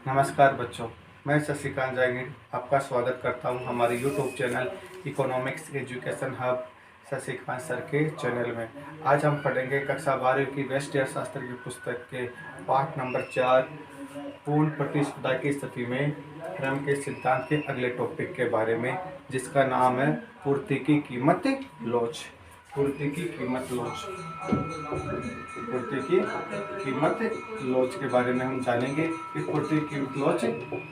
नमस्कार बच्चों, मैं शशिकांत जागीर आपका स्वागत करता हूं हमारे YouTube channel economics education hub Shashikant sir के चैनल में। आज हम पढ़ेंगे कक्षा 12 की व्यष्टि अर्थशास्त्र की पुस्तक के पाठ नंबर 4 पूर्ण प्रतिस्पर्धा की स्थिति में क्रम के सिद्धांत के अगले टॉपिक के बारे में, जिसका नाम है पूर्ति की कीमत लोच। पूर्ति की कीमत लोच। पूर्ति की कीमत लोच के बारे में हम जानेंगे कि पूर्ति की कीमत लोच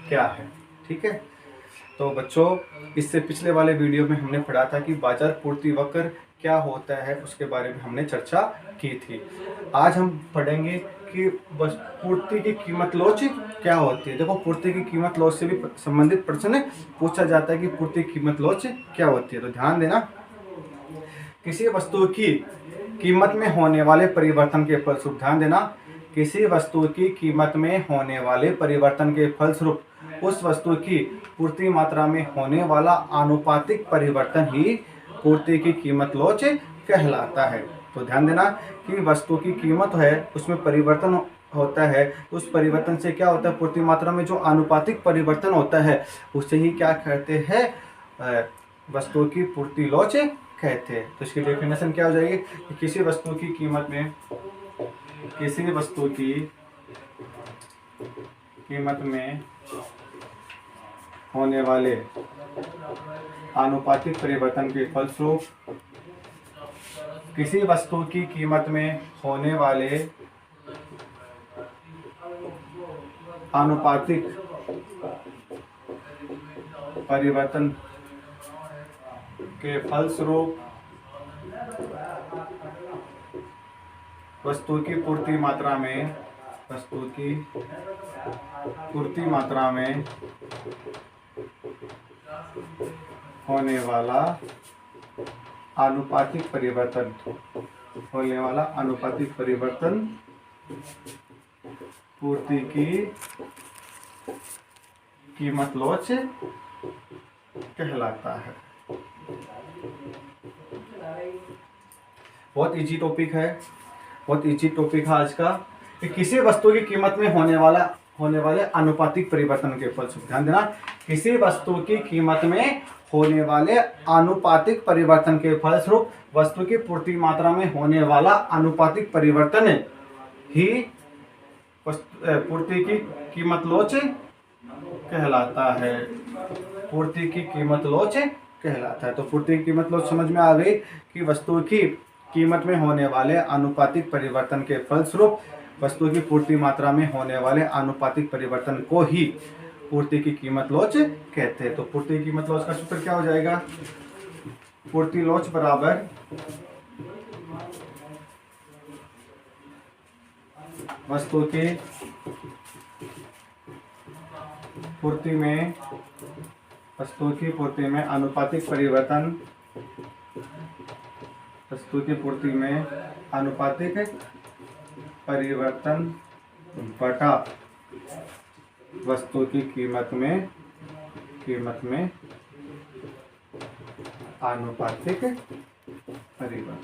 क्या है। ठीक है, तो बच्चों इससे पिछले वाले वीडियो में हमने पढ़ा था कि बाजार पूर्ति वक्र क्या होता है, उसके बारे में हमने चर्चा की थी। आज हम पढ़ेंगे कि बस पूर्ति की कीमत लोच क्या होती है। देखो, पूर्ति की कीमत लोच से भी संबंधित प्रश्न पूछा जाता है कि पूर्ति की कीमत लोच क्या होती है। तो ध्यान देना, किसी वस्तु की कीमत में होने वाले परिवर्तन के फलस्वरूप, ध्यान देना, किसी वस्तु की कीमत में होने वाले परिवर्तन के फलस्वरूप उस वस्तु की पूर्ति मात्रा में होने वाला आनुपातिक परिवर्तन ही पूर्ति की कीमत लोच कहलाता है। तो ध्यान देना कि वस्तु की कीमत है, उसमें परिवर्तन होता है, उस परिवर्तन से क्या होता है, पूर्ति मात्रा में जो आनुपातिक परिवर्तन होता है उसे ही क्या कहते हैं, वस्तु की पूर्ति लोच कहते हैं। तो इसकी डेफिनेशन क्या हो जाएगी कि किसी वस्तु की कीमत में होने वाले आनुपातिक परिवर्तन के फलस्वरूप, किसी वस्तु की कीमत में होने वाले आनुपातिक परिवर्तन के फलस्वरूप वस्तु की पूर्ति मात्रा में होने वाला आनुपातिक परिवर्तन पूर्ति की कीमत लोच कहलाता है। बहुत इजी टॉपिक है आज का, कि किसी वस्तु की कीमत में होने वाले आनुपातिक परिवर्तन के फलस्वरूप, ध्यान देना, किसी वस्तु की कीमत में होने वाले आनुपातिक परिवर्तन के फलस्वरूप वस्तु की पूर्ति मात्रा में होने वाला आनुपातिक परिवर्तन ही पूर्ति की कीमत लोच कहलाता है। पूर्ति की कीमत लोच कहलाता है। तो पूर्ति की कीमत लोच समझ में आ गई कि वस्तु की कीमत में होने वाले आनुपातिक परिवर्तन के फलस्वरूप वस्तु की पूर्ति मात्रा में होने वाले आनुपातिक परिवर्तन को ही पूर्ति की कीमत लोच कहते हैं। तो पूर्ति की कीमत लोच का सूत्र क्या हो जाएगा, पूर्ति लोच बराबर वस्तु की पूर्ति में आनुपातिक परिवर्तन, वस्तु की पूर्ति में आनुपातिक परिवर्तन बटा वस्तु की कीमत में आनुपातिक परिवर्तन।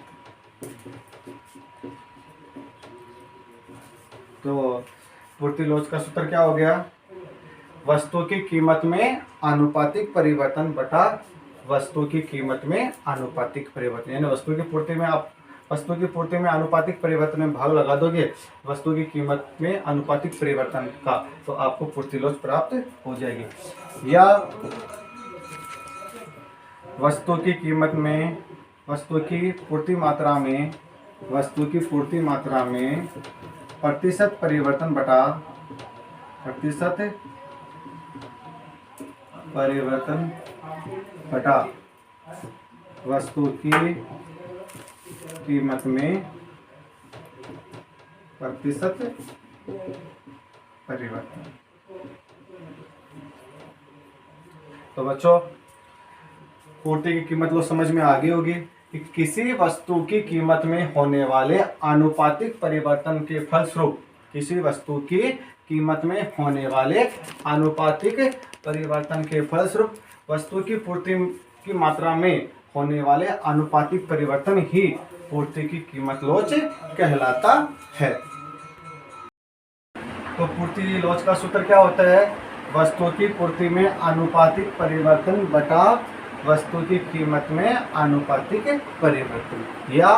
तो पूर्ति लोच का सूत्र क्या हो गया, वस्तु की कीमत में आनुपातिक परिवर्तन बटा वस्तु की कीमत में आनुपातिक परिवर्तन। यानी वस्तु की पूर्ति में आनुपातिक परिवर्तन में भाग लगा दोगे वस्तु की कीमत में आनुपातिक परिवर्तन का, तो आपको पूर्ति लोच प्राप्त हो जाएगी। या वस्तु की पूर्ति मात्रा में प्रतिशत परिवर्तन बटा वस्तु की कीमत में प्रतिशत परिवर्तन। तो बच्चों, पूर्ति की कीमत लोच समझ में आ गई होगी कि किसी वस्तु की कीमत में होने वाले आनुपातिक परिवर्तन के फलस्वरूप, किसी वस्तु की कीमत में होने वाले आनुपातिक परिवर्तन के फलस्वरूप वस्तु की पूर्ति की मात्रा में होने वाले आनुपातिक परिवर्तन ही पूर्ति की कीमत लोच कहलाता है। तो तो पूर्ति लोच का सूत्र क्या होता है? वस्तु की पूर्ति में आनुपातिक परिवर्तन बटा वस्तु की कीमत में आनुपातिक परिवर्तन, या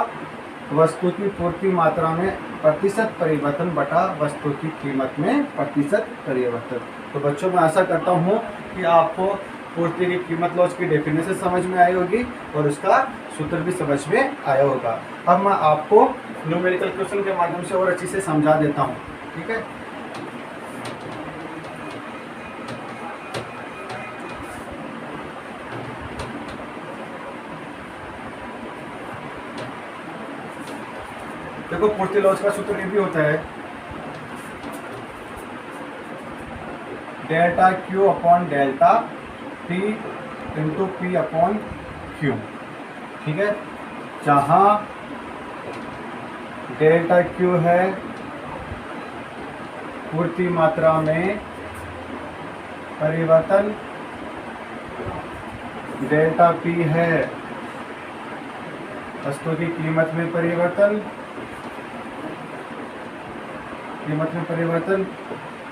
वस्तु की पूर्ति मात्रा में प्रतिशत परिवर्तन बटा वस्तु की कीमत में प्रतिशत परिवर्तन। तो बच्चों, मैं आशा करता हूँ कि आपको पूर्ति की कीमत लॉज की डेफिनेशन समझ में आई होगी और उसका सूत्र भी समझ में आया होगा। अब मैं आपको न्यूमेरिकल क्वेश्चन के माध्यम से और अच्छी से समझा देता हूँ, ठीक है। देखो, पूर्ति लॉज का सूत्र ये भी होता है delta Q upon delta P into P upon Q, ठीक है। जहाँ डेल्टा क्यू है पूर्ति मात्रा में परिवर्तन, डेल्टा पी है वस्तु की कीमत में परिवर्तन,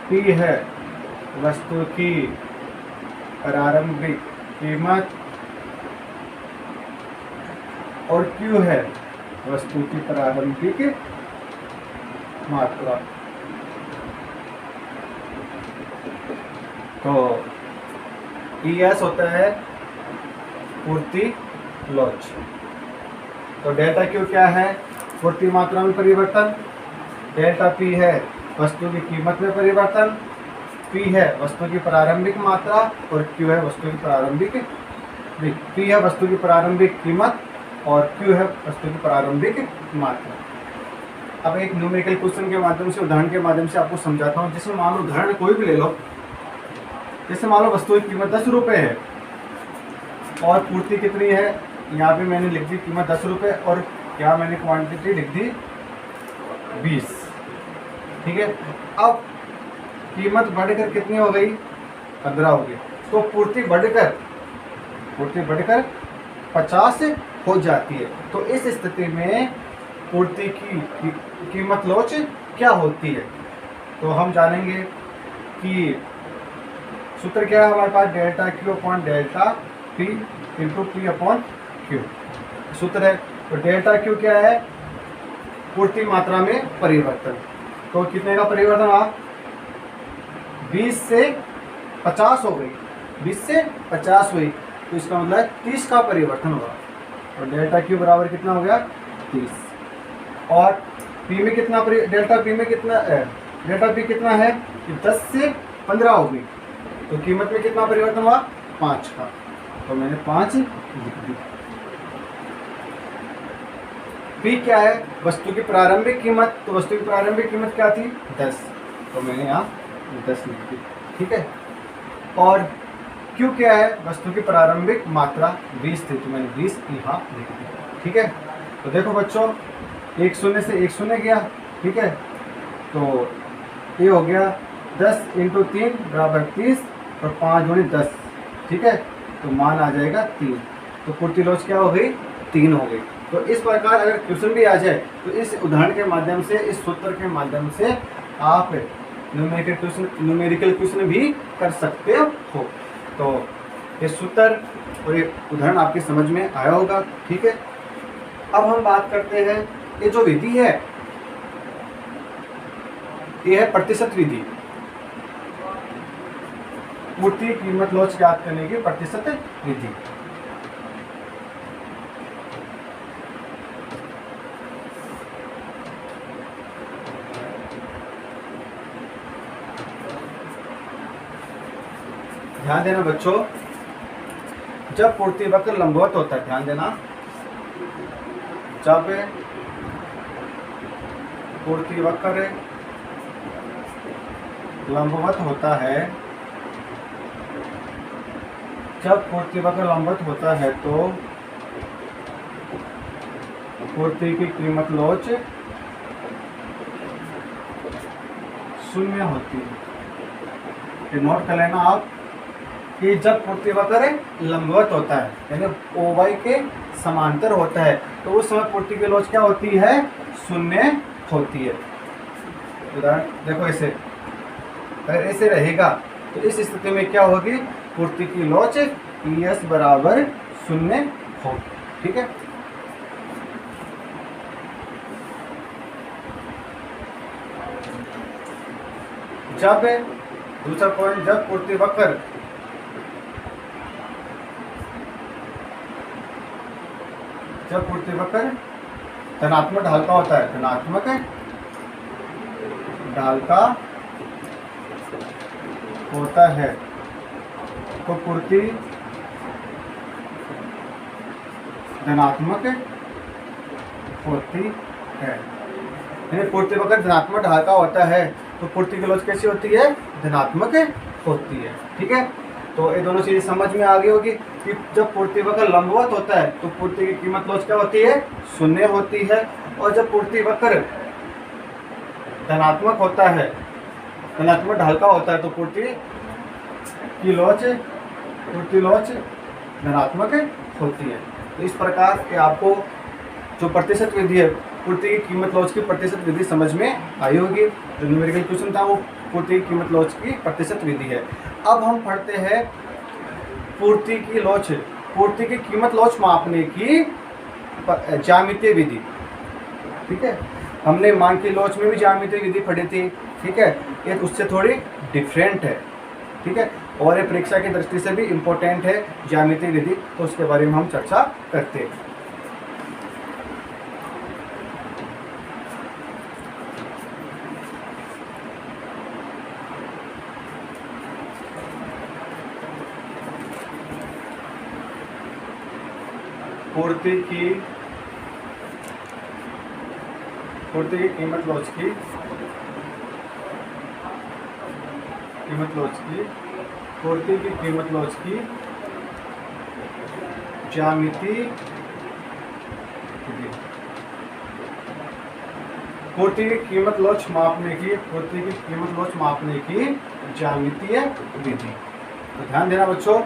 पी है वस्तु की प्रारंभिक कीमत और क्यू है वस्तु की प्रारंभिक मात्रा। तो ES होता है पूर्ति लॉज। तो डेल्टा क्यू क्या है? पूर्ति मात्रा में परिवर्तन, डेल्टा पी है वस्तु की कीमत में परिवर्तन, पी है वस्तु की प्रारंभिक मात्रा और क्यू है वस्तु की प्रारंभिक, पी है वस्तु की प्रारंभिक कीमत और क्यू है वस्तु की प्रारंभिक मात्रा। अब एक न्यूमेरिकल क्वेश्चन के माध्यम से, उदाहरण के माध्यम से आपको समझाता हूँ। जिसमें मान लो उदाहरण कोई भी ले लो, जैसे मान लो वस्तु की कीमत 10 रुपये है और पूर्ति कितनी है? यहाँ पे मैंने लिख दी कीमत 10 रुपये और यहाँ मैंने क्वांटिटी लिख दी 20, ठीक है। अब कीमत बढ़कर कितनी हो गई? 15 हो गई। तो पूर्ति बढ़कर 50 हो जाती है। तो इस स्थिति में पूर्ति की कीमत लोच क्या होती है? तो हम जानेंगे कि सूत्र क्या है हमारे पास, delta Q upon delta P into P upon Q सूत्र है। तो डेल्टा क्यू क्या है? पूर्ति मात्रा में परिवर्तन। तो कितने का परिवर्तन हुआ? 20 से 50 हो गई, 20 से 50 हुई, तो इसका मतलब 30 का परिवर्तन होगा। और डेल्टा क्यू बराबर कितना हो गया? 30। और पी में कितना डेल्टा पी में कितना डेल्टा पी कितना है? 10 से 15 हो गई, तो कीमत में कितना परिवर्तन हुआ? 5 का। तो मैंने 5 लिख दी। पी क्या है? वस्तु की प्रारंभिक कीमत। तो वस्तु की प्रारंभिक कीमत क्या थी? 10, तो मैंने यहाँ 10 लिख दी, ठीक है। और क्यू क्या है? वस्तु की प्रारंभिक मात्रा 20 थी, तो मैंने 20 यहाँ लिख दी, ठीक है। तो देखो बच्चों, एक शून्य से एक शून्य गया, ठीक है। तो ये हो गया 10 × 3 बराबर 30 और 5 × 10, ठीक है। तो मान आ जाएगा 3। तो पूर्ति लॉज क्या हो गई? 3 हो गई। तो इस प्रकार अगर क्वेश्चन भी आ जाए तो इस उदाहरण के माध्यम से, इस सूत्र के माध्यम से आप न्यूमेरिकल क्वेश्चन भी कर सकते हो। तो ये सूत्र और ये उदाहरण आपकी समझ में आया होगा, ठीक है। अब हम बात करते हैं, ये जो विधि है ये है प्रतिशत विधि। पूर्ति कीमत लॉज ज्ञात करने की प्रतिशत विधि। ध्यान देना बच्चों, जब पूर्ति वक्र लंबवत होता है, ध्यान देना, जब पूर्ति वक्र लंबवत होता है, जब पूर्ति वक्र लंबवत होता है तो पूर्ति की कीमत लॉज 0 होती है। ये नोट कर लेना आप कि जब पूर्ति वक्र लंबवत होता है, यानी OY के समांतर होता है, तो उस समय पूर्ति की लॉज क्या होती है? 0 होती है। उदाहरण देखो, ऐसे अगर ऐसे रहेगा तो इस स्थिति में क्या होगी, पूर्ति की लोच ES बराबर 0 होगी। ठीक है, जब दूसरा पॉइंट, जब पूर्ति वक्र धनात्मक ढाल का होता है, धनात्मक ढाल का होता है तो पूर्ति धनात्मक होती है। यानी पूर्ति वक्र धनात्मक ढाल का होता है तो पूर्ति की लोच कैसी होती है, धनात्मक होती है। ठीक है, तो ये दोनों चीजें समझ में आ गई होगी कि जब पूर्ति वक्र लंबवत होता है तो पूर्ति की कीमत लोच क्या होती है, 0 होती है, और जब पूर्ति वक्र धनात्मक होता है, धनात्मक ढाल का होता है तो पूर्ति लोच धनात्मक होती है। तो इस प्रकार के आपको जो प्रतिशत विधि है, पूर्ति की कीमत लोच की प्रतिशत विधि समझ में आई होगी। जो न्यूमेरिकल क्वेश्चन था वो पूर्ति की कीमत लोच की प्रतिशत विधि है। अब हम पढ़ते हैं पूर्ति की लोच, पूर्ति की कीमत लोच मापने की ज्यामितीय विधि। ठीक है, हमने मान की लोच में भी ज्यामितीय विधि पढ़ी थी। ठीक है, ये उससे थोड़ी डिफरेंट है। ठीक है, और ये परीक्षा की दृष्टि से भी इम्पोर्टेंट है ज्यामितीय विधि, तो उसके बारे में हम चर्चा करते हैं। पूर्ति की कीमत लोच की पूर्ति की कीमत लोच की ज्यामितीय विधि। पूर्ति की कीमत लोच मापने की ज्यामितीय विधि। तो ध्यान देना बच्चों,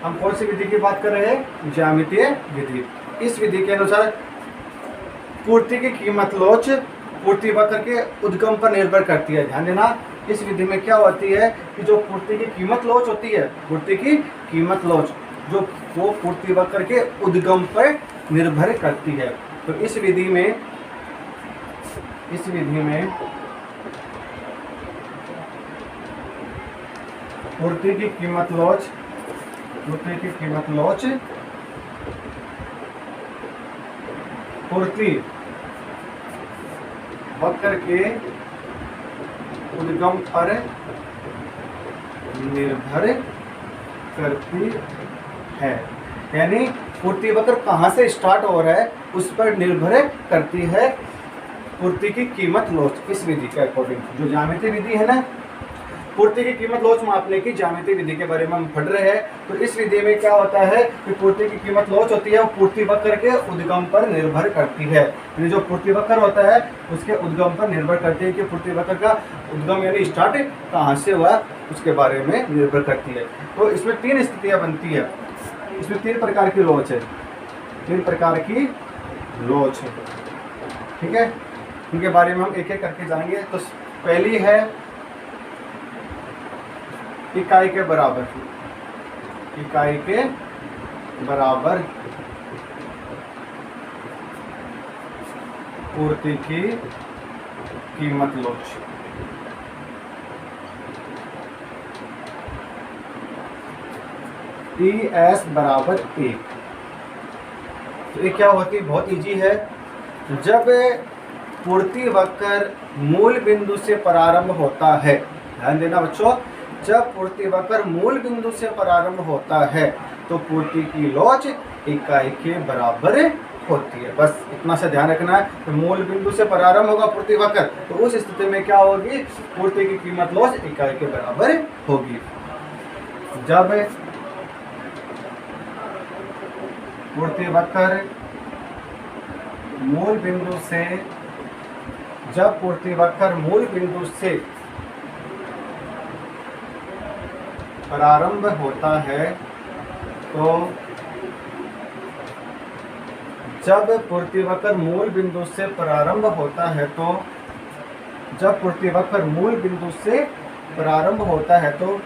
हम कौन सी विधि की बात कर रहे हैं, ज्यामितीय विधि। इस विधि के अनुसार पूर्ति की कीमत लोच पूर्ति वक्र के उद्गम पर निर्भर करती है। ध्यान देना, इस विधि में क्या होती है कि जो पूर्ति की कीमत लोच होती है, पूर्ति की कीमत लोच जो वो पूर्ति वक्र के उद्गम पर निर्भर करती है। तो इस विधि में पूर्ति की कीमत लोच पूर्ति वक्र के उद्गम पर निर्भर करती है। यानी पूर्ति वक्र कहाँ से स्टार्ट हो रहा है उस पर निर्भर करती है पूर्ति की कीमत लोच। इस विधि के अकॉर्डिंग जो ज्यामितीय विधि है ना, पूर्ति की कीमत लोच मापने की ज्यामितीय विधि के बारे में हम पढ़ रहे हैं। तो इस विधि में क्या होता है कि पूर्ति की कीमत लोच होती है वो पूर्ति वक्र के उद्गम पर निर्भर करती है। यानी जो पूर्ति वक्र होता है उसके उद्गम पर निर्भर करती है कि पूर्ति वक्र का उद्गम यानी स्टार्ट कहाँ से हुआ उसके बारे में निर्भर करती है। तो इसमें 3 स्थितियाँ बनती है, इसमें 3 प्रकार की लोच है, 3 प्रकार की लोच है। ठीक है, इनके बारे में हम एक एक करके जाएंगे। तो पहली है इकाई के बराबर, पूर्ति की कीमत लोच। ES बराबर 1। तो ये क्या होती है, बहुत इजी है। जब पूर्ति वक्र मूल बिंदु से प्रारंभ होता है, ध्यान देना बच्चों, जब पूर्ति वक्र मूल बिंदु से प्रारंभ होता है तो पूर्ति की लोच इकाई के बराबर होती है। बस इतना सा ध्यान रखना है कि मूल बिंदु से प्रारंभ होगा पूर्ति वक्र, तो उस स्थिति में क्या होगी, पूर्ति की कीमत लोच इकाई के बराबर होगी। जब पूर्ति वक्र मूल बिंदु से प्रारंभ होता है तो जब पूर्ति वक्र मूल बिंदु से प्रारंभ होता है तो जब पूर्ति वक्र मूल बिंदु से प्रारंभ होता है तो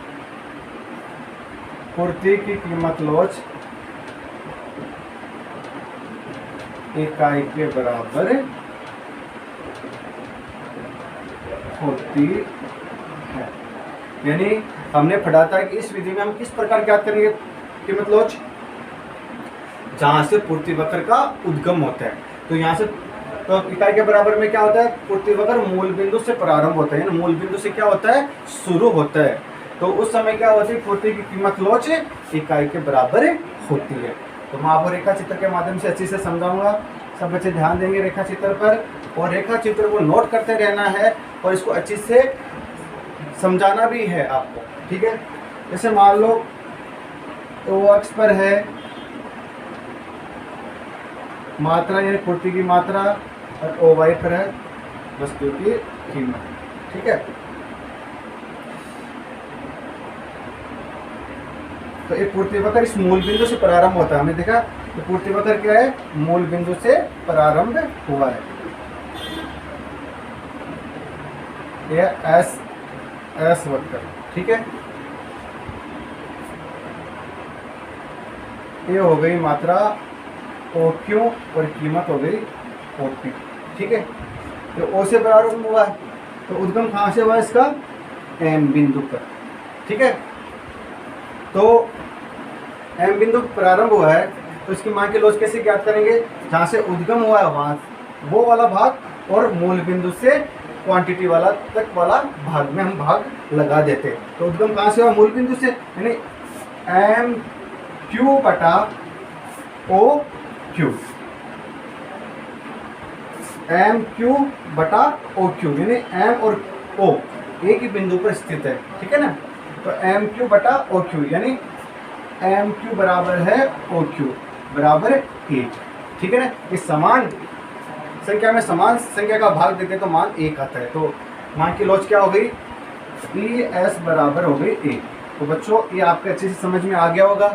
पूर्ति की कीमत लॉच इकाई के बराबर होती है। यानी हमने पढ़ा था कि इस विधि में हम किस प्रकार ज्ञात करेंगे कीमत लॉच, जहां से पूर्ति वक्र का उद्गम होता है। तो यहाँ से तो इकाई के बराबर में क्या होता है, पूर्ति वक्र मूल बिंदु से प्रारंभ होता है, मूल बिंदु से क्या होता है, शुरू होता है। तो उस समय क्या होती है, पूर्ति की कीमत लॉच इकाई के बराबर होती है। तो मैं आपको रेखा चित्र के माध्यम से अच्छे से समझाऊंगा, सब बच्चे ध्यान देंगे रेखा चित्र पर, और रेखा चित्र को नोट करते रहना है और इसको अच्छे से समझाना भी है आपको, ठीक है। जैसे मान लो ओ अक्ष पर है मात्रा यानी पूर्ति की मात्रा, और ओ वाई पर है वस्तु की कीमत, ठीक है। तो ये पूर्ति वक्र इस मूल बिंदु से प्रारंभ होता है, हमने देखा तो पूर्ति वक्र क्या है, मूल बिंदु से प्रारंभ हुआ है। यह एस वक्र, ठीक है। ये हो गई मात्रा ओ क्यू और कीमत हो गई ओ पी, ठीक है। तो ओ से प्रारंभ हुआ है, तो उद्गम कहाँ से हुआ इसका, एम बिंदु पर, ठीक है। तो एम बिंदु प्रारंभ हुआ है, तो इसकी मान की लॉज कैसे ज्ञात करेंगे, जहाँ से उद्गम हुआ है वहाँ वो वाला भाग और मूल बिंदु से क्वांटिटी वाला तक वाला भाग में हम भाग लगा देते हैं। तो उद्गम कहाँ से हुआ, मूल बिंदु से, यानी एम क्यू बटा ओ क्यू, एम क्यू बटा ओ क्यू, यानी एम और ओ एक ही बिंदु पर स्थित है, ठीक है ना। तो एम क्यू बटा ओ क्यू, यानी एम क्यू बराबर है ओ क्यू बराबर 1, ठीक है ना। इस समान संख्या में समान संख्या का भाग देते तो मान 1 आता है। तो मान की लॉज क्या हो गई, ई एस बराबर हो गई 1। तो बच्चों ये आपके अच्छे से समझ में आ गया होगा,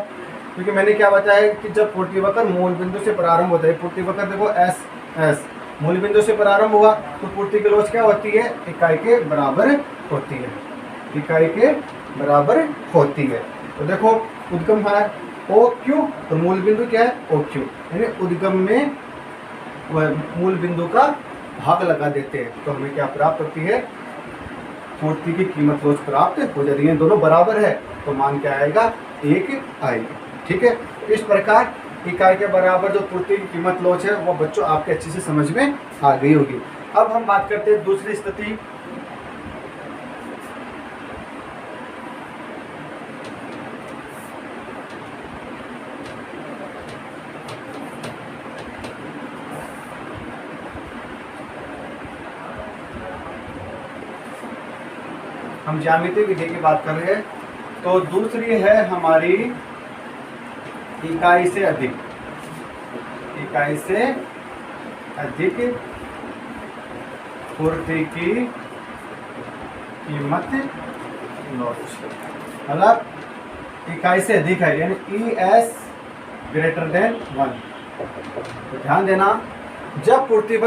क्योंकि मैंने क्या बताया कि जब पूर्ति वक्र मूल बिंदु से प्रारंभ होता है, पूर्ति वक्र देखो एस एस मूल बिंदु से प्रारंभ हुआ, तो पूर्ति की लॉज क्या होती है, इकाई के बराबर होती है, इकाई के बराबर होती है। तो देखो उद्गम है ओ क्यू और मूल बिंदु क्या है ओ क्यू, यानी उद्गम में मूल बिंदु का भाग लगा देते हैं, तो हमें क्या प्राप्त होती है, पूर्ति की कीमत लॉज प्राप्त हो जाती है। दोनों बराबर है तो मान क्या आएगा, 1 आएगा, ठीक है। इस प्रकार इकाई के बराबर जो पूर्ति की कीमत लॉज है वो बच्चों आपके अच्छे से समझ में आ गई होगी। अब हम बात करते हैं दूसरी स्थिति, हम ज्यामितीय विधि की बात कर रहे हैं। तो दूसरी है हमारी इकाई से अधिक, इकाई से अधिक पूर्ति की कीमत लॉज, मतलब इकाई से अधिक है, यानी ई एस ग्रेटर देन 1। तो ध्यान देना, जब पूर्ति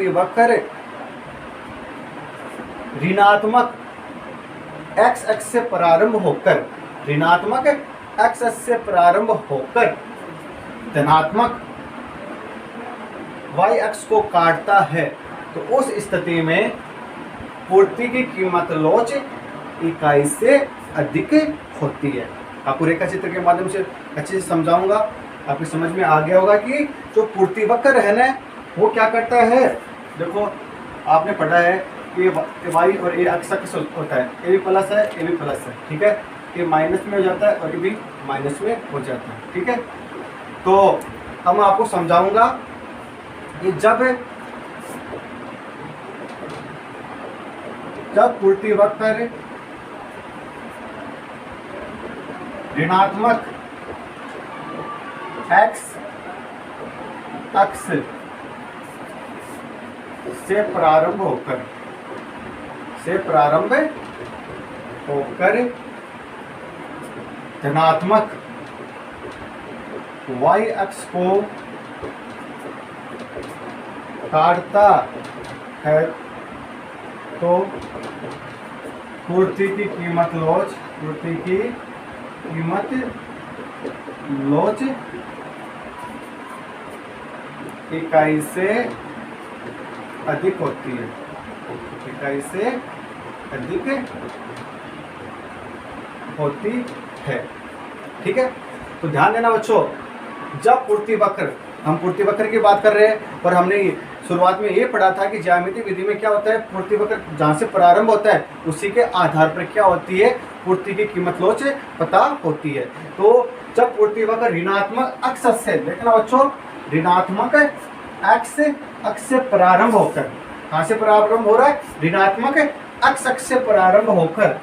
वक्र ऋणात्मक एक्स अक्ष से प्रारंभ होकर, ऋणात्मक एक्स अक्ष से प्रारंभ होकर धनात्मक वाई अक्ष को काटता है, तो उस स्थिति में पूर्ति की कीमत लॉज इकाई से अधिक होती है। आपको रेखा चित्र के माध्यम से अच्छे से समझाऊंगा, आपकी समझ में आ गया होगा कि जो पूर्ति वक्र है ना वो क्या करता है। देखो आपने पढ़ा है कि वाई और ए अक्ष होता है, ए भी प्लस है ए भी प्लस है, ठीक है। ये माइनस में हो जाता है और ये भी माइनस में हो जाता है, ठीक है। तो अब मैं आपको समझाऊंगा कि जब पूर्ति वक्र ऋणात्मक एक्स अक्ष से प्रारंभ होकर धनात्मक वाई अक्ष को काटता है, तो पूर्ति की कीमत लोच, पूर्ति की कीमत लोच इकाई से अधिक होती है, इकाई से अधिक होती है। ठीक है, तो ध्यान देना बच्चों, जब पूर्ति वक्र, हम पूर्ति वक्र की बात कर रहे हैं और हमने शुरुआत में ये पढ़ा था कि ज्यामिति विधि में क्या होता है, पूर्ति वक्र जहाँ से प्रारंभ होता है उसी के आधार पर क्या होती है, पूर्ति की कीमत लोच पता होती है। तो जब पूर्ति वक्र ऋणात्मक अक्ष से, देखना बच्चों, ऋणात्मक अक्ष से प्रारंभ होकर, कहाँ से प्रारंभ हो रहा है, ऋणात्मक अक्ष से प्रारंभ होकर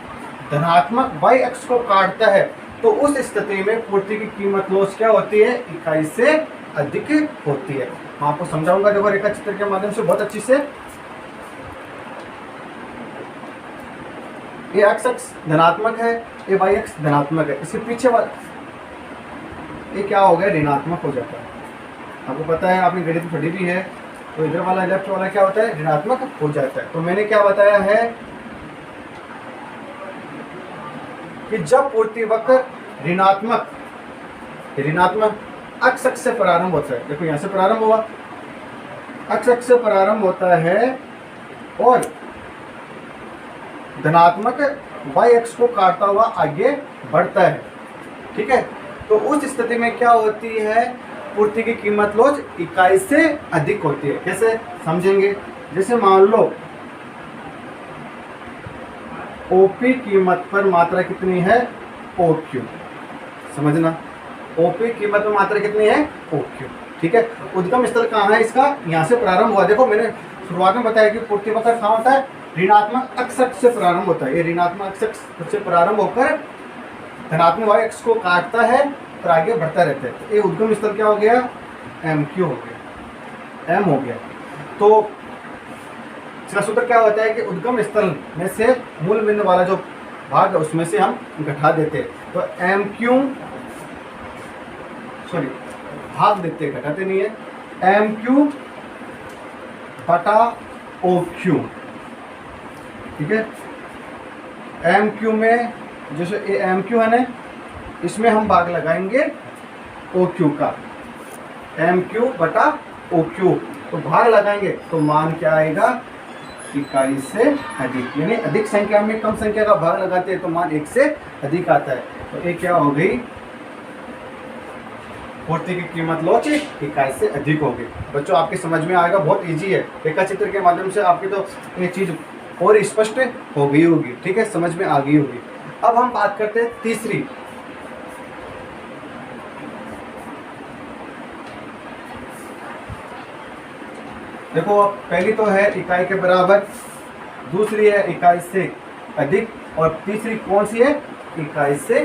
धनात्मक y अक्ष को काटता है, तो उस स्थिति में पूर्ति की कीमत लोच क्या होती है, इकाई से अधिक होती है। मैं आपको समझाऊंगा, देखो रेखा चित्र के माध्यम से बहुत अच्छी से। ये x अक्ष धनात्मक है, ये y अक्ष धनात्मक है, इसके पीछे ये क्या हो गया, ऋणात्मक हो जाता है। आपको पता है, आपने गणित पढ़ी भी है, तो इधर वाला लेफ्ट वाला क्या होता है, ऋणात्मक हो जाता है। तो मैंने क्या बताया है कि जब पूर्ति वक्र ऋणात्मक अक्ष से प्रारंभ होता है, देखो यहाँ से प्रारंभ हुआ, अक्ष से प्रारंभ होता है और धनात्मक y अक्ष को काटता हुआ आगे बढ़ता है। ठीक है, तो उस स्थिति में क्या होती है, पूर्ति की कीमत लोच इकाई से अधिक होती है। कैसे समझेंगे, जैसे मान लो OP कीमत पर मात्रा कितनी है, OQ, समझना, OP कीमत पर मात्रा कितनी है, OQ। ठीक है, उद्गम स्थल कहाँ है इसका, यहाँ से प्रारंभ हुआ। देखो मैंने शुरुआत में बताया कि पूर्ति वक्र कहाँ होता है, ऋणात्मक अक्ष से प्रारंभ होता है। ये ऋणात्मक अक्ष से प्रारंभ होकर धनात्मक y अक्ष को काटता है और आगे बढ़ता रहता है। तो ये उद्गम स्थल क्या हो गया, MQ हो गया, M हो गया। तो इसका सूत्र क्या होता है कि उद्गम स्थल में से मूल बिंदु वाला जो भाग है उसमें से हम घटा देते हैं, तो भाग देते हैं, घटाते नहीं है, MQ बटा OQ। ठीक है, MQ में जैसे ये MQ है ना, इसमें हम भाग लगाएंगे OQ का, MQ बटा OQ, तो भाग लगाएंगे तो मान क्या आएगा, इकाई से अधिक, यानी अधिक संख्या में कम संख्या का भाग लगाते हैं तो मान 1 से अधिक आता है। तो ये क्या हो गई, पूर्ति की कीमत लोच इकाई से अधिक होगी। बच्चों आपके समझ में आएगा, बहुत इजी है, रेखा चित्र के माध्यम से आपकी तो ये चीज और स्पष्ट हो गई होगी। ठीक है, समझ में आ गई होगी। अब हम बात करते हैं तीसरी, देखो पहली तो है इकाई के बराबर, दूसरी है इकाई से अधिक, और तीसरी कौन सी है, इकाई से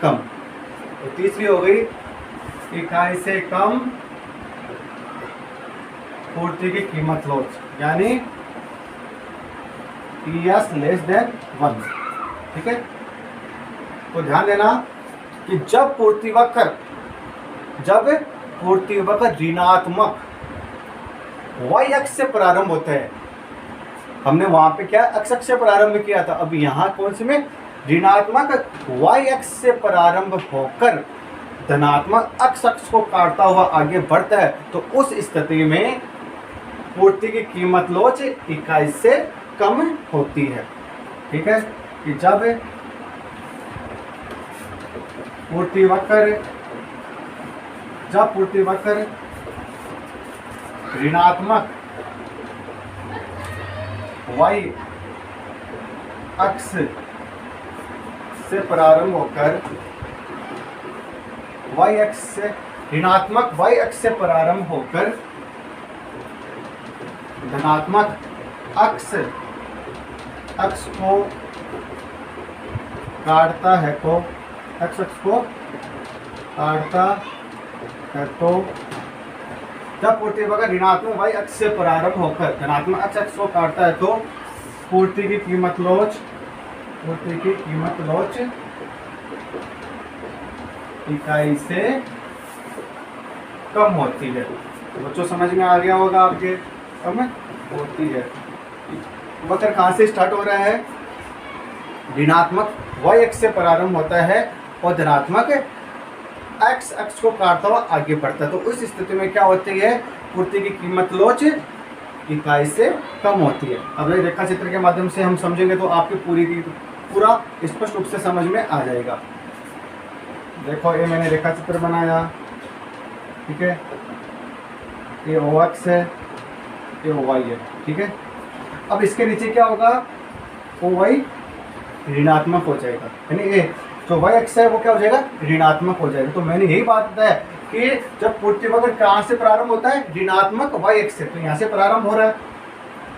कम। तो तीसरी हो गई इकाई से कम पूर्ति की कीमत लोच, यानी ES लेस देन 1। ठीक है, तो ध्यान देना कि जब पूर्ति वक्र ऋणात्मक y अक्ष से प्रारंभ होता है, हमने वहां पे क्या अक्ष से प्रारंभ किया था, अब यहाँ कौन से में, ऋणात्मक y अक्ष से प्रारंभ होकर धनात्मक अक्ष को काटता हुआ आगे बढ़ता है, तो उस स्थिति में पूर्ति की कीमत लोच इकाई से कम होती है। ठीक है, कि जब पूर्ति वक्र ऋणात्मक y अक्ष से प्रारंभ होकर ऋणात्मक y अक्ष से प्रारंभ होकर धनात्मक अक्ष को काटता है, तो अक्ष को काटता है, तो जब पूर्ति वक्र ऋणात्मक y अक्ष से प्रारंभ होकर धनात्मक अक्ष को काटता है, तो पूर्ति की कीमत लोच इकाई से कम होती है। बच्चों समझ में आ गया होगा आपके, कम होती है। वक्र कहाँ से स्टार्ट हो रहा है, ऋणात्मक y अक्ष से प्रारंभ होता है और धनात्मक x अक्ष को काटता हुआ आगे बढ़ता है। तो उस स्थिति में क्या होती है, पूर्ति की कीमत लोच इकाई से कम होती है। अब ये रेखा चित्र के माध्यम से हम समझेंगे तो आपकी पूरा स्पष्ट रूप से समझ में आ जाएगा। देखो ये मैंने रेखा चित्र बनाया, ठीक है, ये OX है, ये OY है, ठीक है। अब इसके नीचे क्या होगा, OY ऋणात्मक हो जाएगा, यानी ये जो y अक्ष है वो क्या हो जाएगा, ऋणात्मक हो जाएगा। तो मैंने यही बात बताया कि जब पूर्ति वक्र कहाँ से प्रारंभ होता है, ऋणात्मक y अक्ष से, तो यहाँ से प्रारंभ हो रहा है,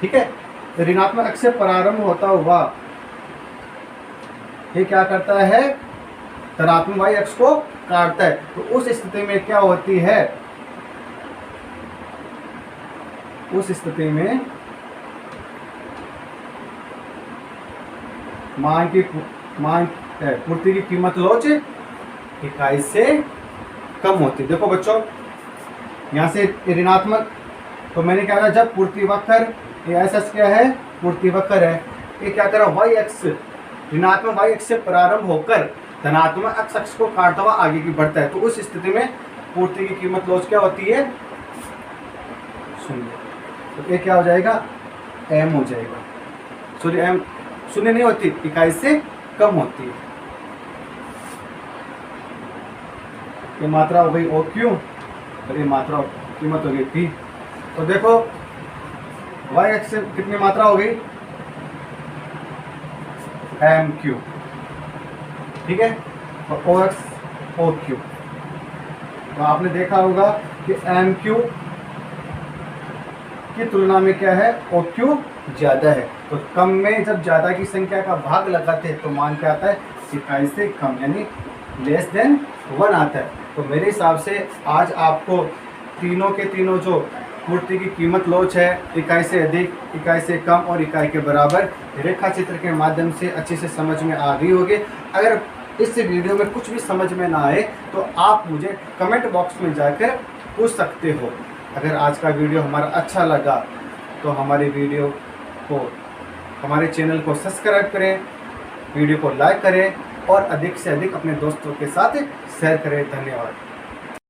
ठीक है। तो ऋणात्मक अक्ष से प्रारंभ होता हुआ ये क्या करता है, धनात्मक y अक्ष को काटता है। तो उस स्थिति में क्या होती है, उस स्थिति में पूर्ति की कीमत लोच इकाई से कम होती है। देखो बच्चों, यहाँ से ऋणात्मक, तो मैंने क्या कहा, जब पूर्ति वक्र, ये ऐसा क्या है, पूर्ति वक्र है, ये क्या करा, y अक्ष, ऋणात्मक y अक्ष से प्रारंभ होकर धनात्मक x अक्ष को काटता हुआ आगे की बढ़ता है। तो उस स्थिति में पूर्ति की कीमत लोच क्या होती है, शून्य। तो ये क्या हो जाएगा, m हो जाएगा, सॉरी m शून्य नहीं होती, इकाई से कम होती है। ये मात्रा हो गई OQ और ये मात्रा कीमत हो गई P। तो देखो y अक्ष से कितनी मात्रा हो गई, MQ, ठीक है, और OX OQ। तो आपने देखा होगा कि MQ की तुलना में क्या है, OQ ज़्यादा है। तो कम में जब ज़्यादा की संख्या का भाग लगाते हैं तो मान क्या आता है, इकाई से कम, यानी लेस देन 1 आता है। तो मेरे हिसाब से आज आपको तीनों के तीनों जो पूर्ति की कीमत लोच है, इकाई से अधिक, इकाई से कम और इकाई के बराबर, रेखा चित्र के माध्यम से अच्छे से समझ में आ गई होगी। अगर इस वीडियो में कुछ भी समझ में ना आए तो आप मुझे कमेंट बॉक्स में जाकर पूछ सकते हो। अगर आज का वीडियो हमारा अच्छा लगा तो हमारे वीडियो को, हमारे चैनल को सब्सक्राइब करें, वीडियो को लाइक करें और अधिक से अधिक अपने दोस्तों के साथ शेयर करें। धन्यवाद।